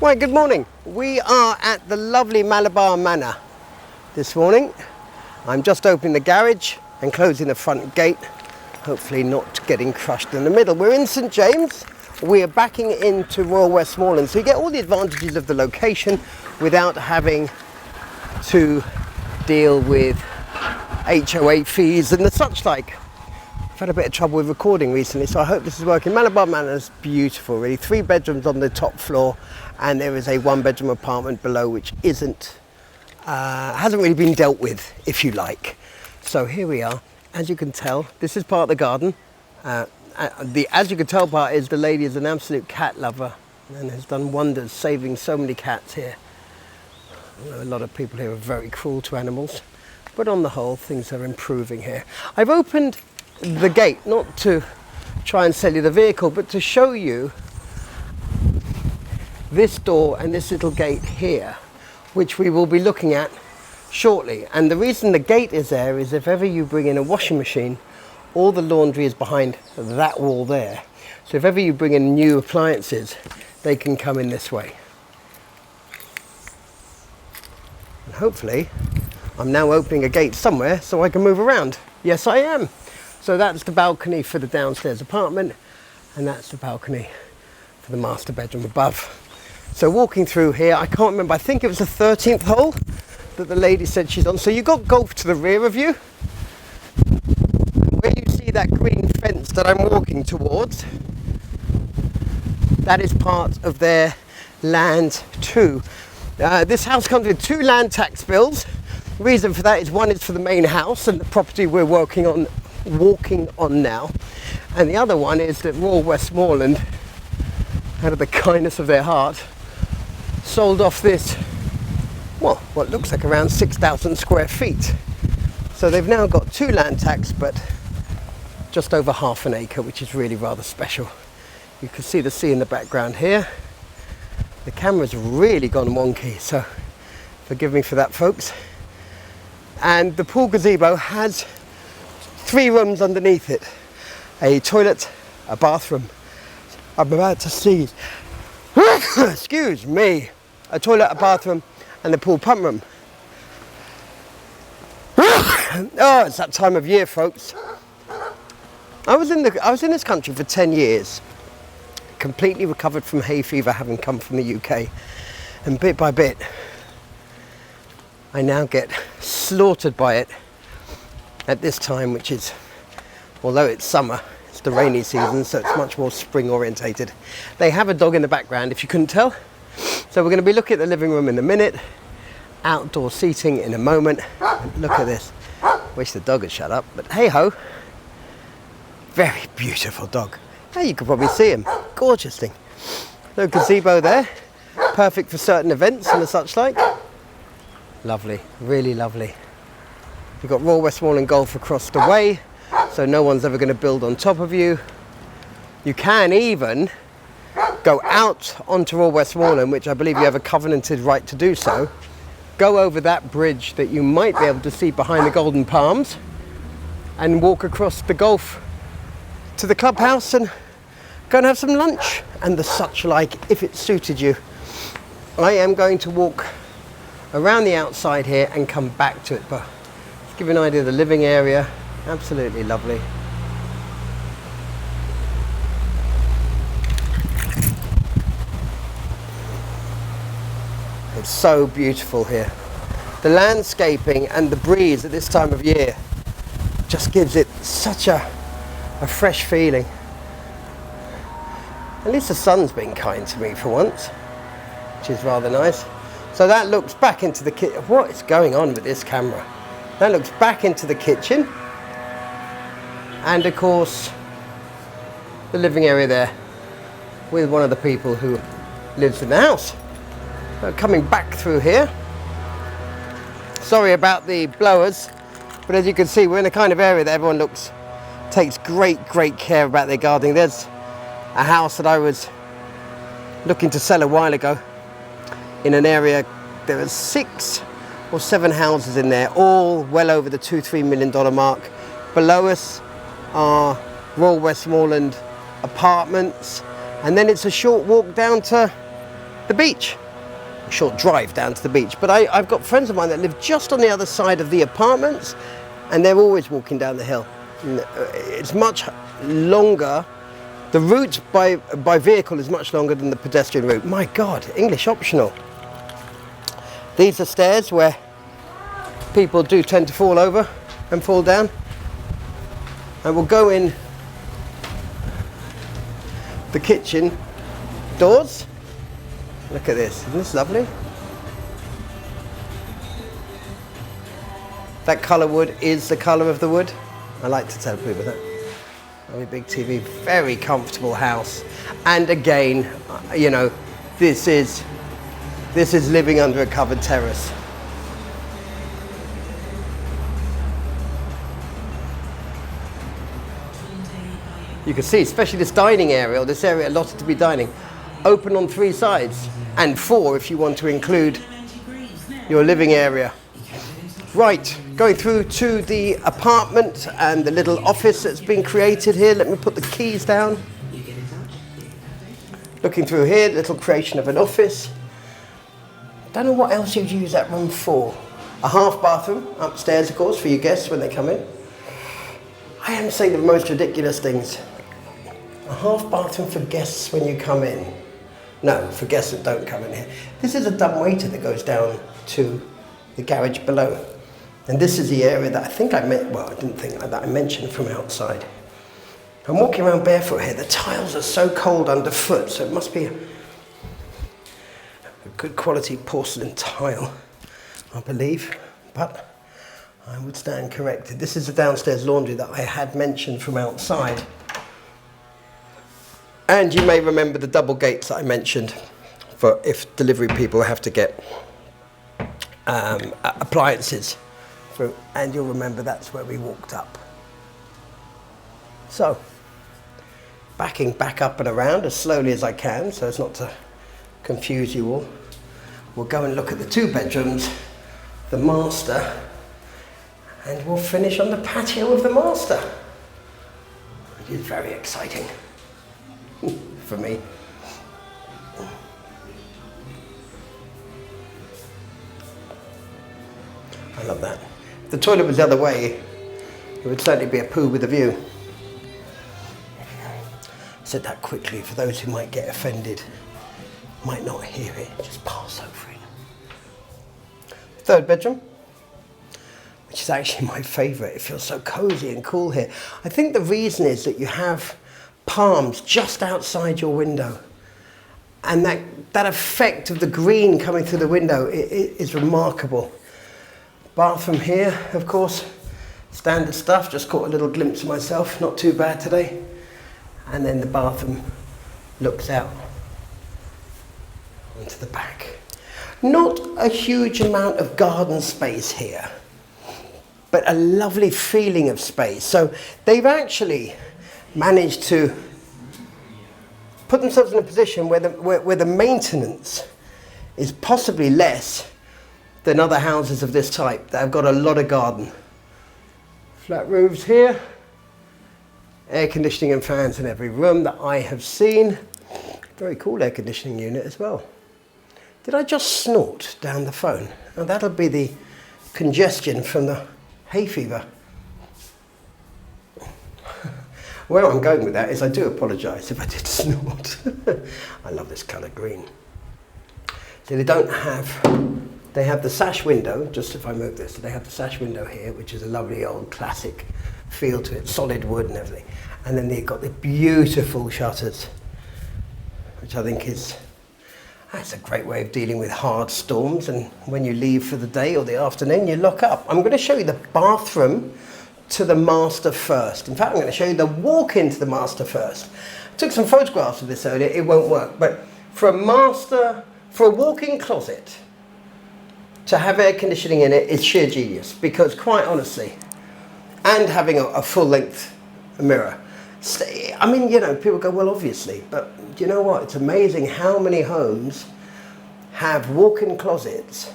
Right, good morning. We are at the lovely Malabar Manor this morning. I'm just opening the garage and closing the front gate, hopefully not getting crushed in the middle. We're in St James. We are backing into Royal Westmoreland, so you get all the advantages of the location without having to deal with HOA fees and the such like. I've had a bit of trouble with recording recently, so I hope this is working. Malabar Manor is beautiful, really. 3 bedrooms on the top floor, and there is a 1-bedroom apartment below, which hasn't really been dealt with, if you like. So here we are. As you can tell, this is part of the garden. The as you can tell part is the lady is an absolute cat lover and has done wonders saving so many cats here. I know a lot of people here are very cruel to animals, but on the whole, things are improving here. I've opened the gate not to try and sell you the vehicle, but to show you this door and this little gate here, which we will be looking at shortly. And the reason the gate is there is if ever you bring in a washing machine, all the laundry is behind that wall there. So if ever you bring in new appliances, they can come in this way. And hopefully, I'm now opening a gate somewhere so I can move around. Yes, I am. So that's the balcony for the downstairs apartment, and that's the balcony for the master bedroom above. So walking through here, I can't remember, I think it was the 13th hole that the lady said she's on. So you've got golf to the rear of you. Where you see that green fence that I'm walking towards, that is part of their land too. This house comes with 2 land tax bills. The reason for that is one is for the main house and the property we're walking on now, and the other one is that Royal Westmoreland, out of the kindness of their heart, sold off this, well, what looks like around 6,000 square feet. So they've now got 2 land tax, but just over half an acre, which is really rather special. You can see the sea in the background here. The camera's really gone wonky, so forgive me for that, folks. And the pool gazebo has 3 rooms underneath it. A toilet, a bathroom. I'm about to sneeze. Excuse me. A toilet, a bathroom, and the pool pump room. Oh, it's that time of year, folks. I was in this country for 10 years. Completely recovered from hay fever, having come from the UK. And bit by bit, I now get slaughtered by it at this time, which is, although it's summer, it's the rainy season, so it's much more spring orientated. They have a dog in the background, if you couldn't tell. So we're going to be looking at the living room in a minute, outdoor seating in a moment. Look at this. Wish the dog had shut up, but hey ho. Very beautiful dog. Hey, you can probably see him. Gorgeous thing. No gazebo there. Perfect for certain events and the such like. Lovely, really lovely. You've got Royal Westmoreland Golf across the way, so no one's ever going to build on top of you. You can even go out onto Royal Westmoreland, which I believe you have a covenanted right to do so. Go over that bridge that you might be able to see behind the Golden Palms and walk across the Gulf to the clubhouse and go and have some lunch and the such like, if it suited you. I am going to walk around the outside here and come back to it, but to give you an idea of the living area, absolutely lovely. It's so beautiful here. The landscaping and the breeze at this time of year just gives it such a fresh feeling. At least the sun's been kind to me for once, which is rather nice. So that looks back into the kitchen. What is going on with this camera? That looks back into the kitchen. And of course, the living area there with one of the people who lives in the house. Coming back through here. Sorry about the blowers, but as you can see, we're in the kind of area that everyone takes great care about their gardening. There's a house that I was looking to sell a while ago in an area. There are 6 or 7 houses in there, all well over the $2-3 million mark. Below us are Royal Westmoreland apartments, and then it's a short walk down to the beach. A short drive down to the beach. But I've got friends of mine that live just on the other side of the apartments, and they're always walking down the hill. It's much longer. The route by vehicle is much longer than the pedestrian route. My God, English optional. These are stairs where people do tend to fall over and fall down. And we'll go in the kitchen doors. Look at this, isn't this lovely? That colour wood is the colour of the wood. I like to tell people that. Very big TV, very comfortable house. And again, you know, this is living under a covered terrace. You can see, especially this dining area, or this area allotted to be dining, open on 3 sides, and 4 if you want to include your living area. Right, going through to the apartment and the little office that's been created here. Let me put the keys down. Looking through here, little creation of an office. Don't know what else you'd use that room for. A half bathroom upstairs, of course, for your guests when they come in. I am saying the most ridiculous things. A half bathroom for guests when you come in. No, for guests that don't come in here. This is a dumbwaiter that goes down to the garage below. And this is the area that I think I meant, well, I didn't think that I mentioned from outside. I'm walking around barefoot here. The tiles are so cold underfoot, so it must be a good quality porcelain tile, I believe. But I would stand corrected. This is the downstairs laundry that I had mentioned from outside. And you may remember the double gates that I mentioned for if delivery people have to get appliances through. And you'll remember that's where we walked up. So, backing back up and around as slowly as I can so as not to confuse you all. We'll go and look at the 2 bedrooms, the master, and we'll finish on the patio of the master. It is very exciting for me. I love that. If the toilet was the other way, it would certainly be a poo with a view. I said that quickly for those who might get offended, might not hear it, just pass over it. 3rd bedroom, which is actually my favourite. It feels so cosy and cool here. I think the reason is that you have palms just outside your window, and that effect of the green coming through the window is remarkable. Bathroom here, of course, standard stuff. Just caught a little glimpse of myself, not too bad today. And then the bathroom looks out onto the back. Not a huge amount of garden space here, but a lovely feeling of space. So they've actually managed to put themselves in a position where the maintenance is possibly less than other houses of this type that have got a lot of garden. Flat roofs here, air conditioning and fans in every room that I have seen. Very cool air conditioning unit as well. Did I just snort down the phone? Oh, that'll be the congestion from the hay fever. Where I'm going with that is I do apologise if I did snort. I love this colour green. So they have the sash window, just if I move this, so they have the sash window here, which is a lovely old classic feel to it, solid wood and everything. And then they've got the beautiful shutters, which I think that's a great way of dealing with hard storms, and when you leave for the day or the afternoon, you lock up. I'm going to show you the bathroom to the master first. In fact, I'm going to show you the walk-in to the master first. I took some photographs of this earlier, it won't work, but for a walk-in closet, to have air conditioning in it is sheer genius, because quite honestly, and having a full-length mirror. I mean, you know, people go, well, obviously, but you know what? It's amazing how many homes have walk-in closets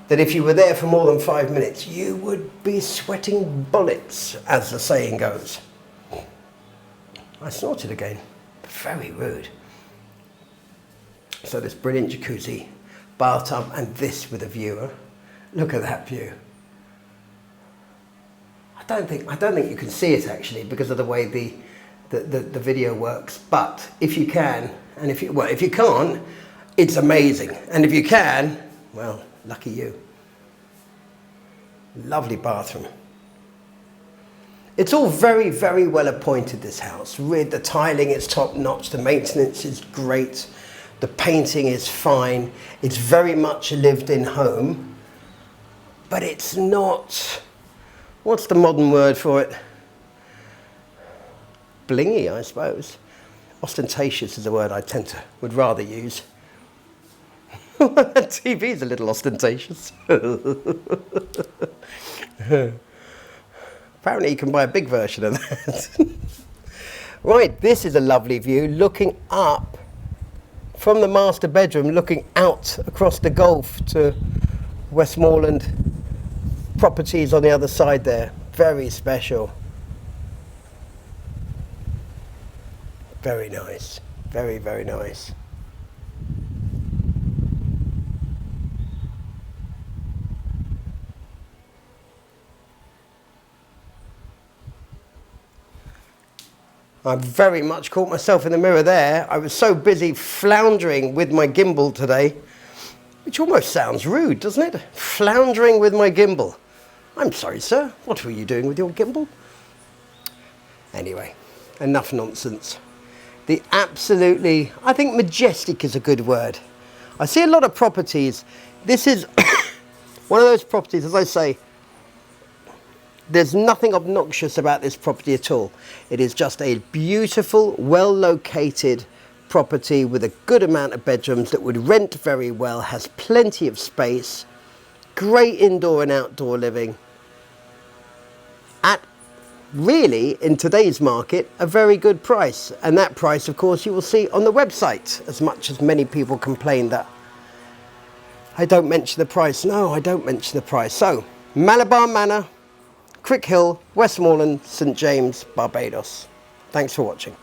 that if you were there for more than 5 minutes, you would be sweating bullets, as the saying goes. I snorted again. Very rude. So this brilliant jacuzzi, bathtub, and this with a view. Look at that view. I don't think you can see it actually because of the way the video works. But if you can, and if you can't, it's amazing. And if you can, well, lucky you. Lovely bathroom. It's all very, very well appointed, this house. The tiling is top notch, the maintenance is great, the painting is fine. It's very much a lived in home, but it's not, what's the modern word for it? Blingy, I suppose. Ostentatious is a word I would rather use. TV's a little ostentatious. Apparently you can buy a big version of that. Right, this is a lovely view looking up from the master bedroom, looking out across the Gulf to Westmoreland properties on the other side there. Very special. Very nice. Very, very nice. I very much caught myself in the mirror there. I was so busy floundering with my gimbal today, which almost sounds rude, doesn't it? Floundering with my gimbal. I'm sorry, sir. What were you doing with your gimbal? Anyway, enough nonsense. I think majestic is a good word. I see a lot of properties. This is one of those properties, as I say, there's nothing obnoxious about this property at all. It is just a beautiful, well-located property with a good amount of bedrooms that would rent very well, has plenty of space, great indoor and outdoor living. At really, in today's market, a very good price. And that price, of course, you will see on the website, as much as many people complain that I don't mention the price. No, I don't mention the price. So, Malabar Manor, Crick Hill, Westmoreland, St James, Barbados. Thanks for watching.